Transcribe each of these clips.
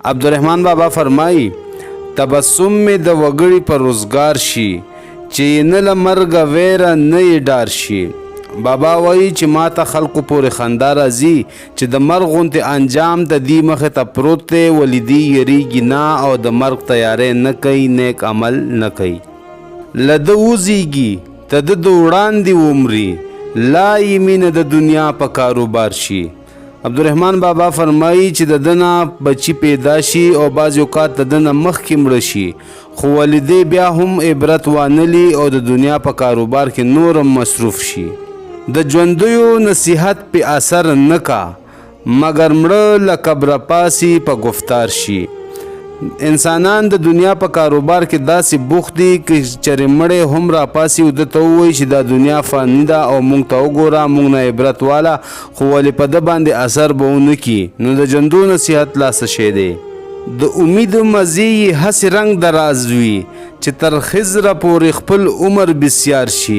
عبدالرحمن بابا فرمایي تبسم می د وګړي پر روزګار شي چې نه له مرګه ویره نه یې ډار شي. بابا وایي چې ما ته خلکو پورې خندا راځي چې د مرګ غوندې انجام د دې مخې ته پروت دی ولیدي یریږي نه او د مرګ تیارې نه کوي نیک عمل نه کوي. له ده وزیږي ته د وړاندې ومري لا یې مینه د دنیا په کاروبار شي. عبدالرحمن بابا فرمایي چې د ده نه بچي پیدا شي او بعض اوقات د ده نه مخکې مړه شي خو والدې بیا هم عبرت وانلي او د دنیا په کاروبار کې نور هم مصروف شي. د ژوندیو نصیحت په اثر نه کا مګر مړه له قبره پاسي په گفتار شي. انسانان د دنیا په کاروبار کې داسې بوخت دي که چرې مړی هم راپاسي او ده ته ووایي چې دا دنیا فاني ده او موږ ته وګوره موږ نه عبرت واله خو ولې په ده باندې اثر به ونه کړي نو د ژوندو نصیحت لا څه شی دی. د امید مزې یې هسې رنګ دراز وي چې تر خضره پورې خپل عمر بسیار شي.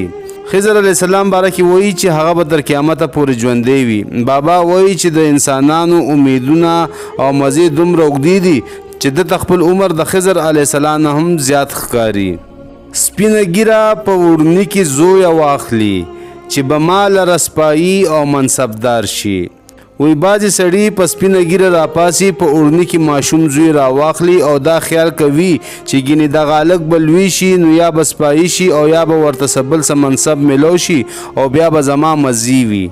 خضر علیه السلام باره کې وایي چې هغه به تر قیامته پورې ژوندی وي. بابا وایي چې د انسانانو امیدونه او مزې دومره اوږدې دي چې د خپل عمر د خضر علیه السلام نه هم زیات ښکاري. سپینه ګیره په وړني کې زویه واخلي چې به مال رسپایي او منصبدار شي. وی بعضې سړي په سپینه ګیره راپاسي په وړني کې ماشوم زوی راواخلي او دا خیال کوي چې ګینې دغه هلک به لوی شي نو یا به سپایي شي او یا به ورته څه بل څه منصب میلو شي او بیا به زما مزي وي.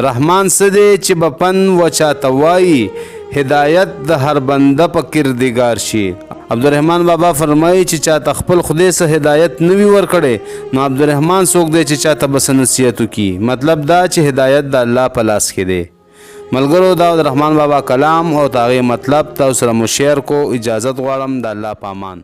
رحمان څه دی چې به پن و چاته وایي هدایت د هر بنده په کردګار شي. عبدالرحمن بابا فرمایي چې چاته خپل خدای څه هدایت نه وي ورکړی نو عبدالرحمن څوک دی چې چاته به څه نصیحت وکړي. مطلب دا چې هدایت د الله په لاس کې دی. ملګرو دا عبدالرحمن بابا کلام او د هغې مطلب تاسو سره مو شیر کو. اجازت غواړم د الله په امان.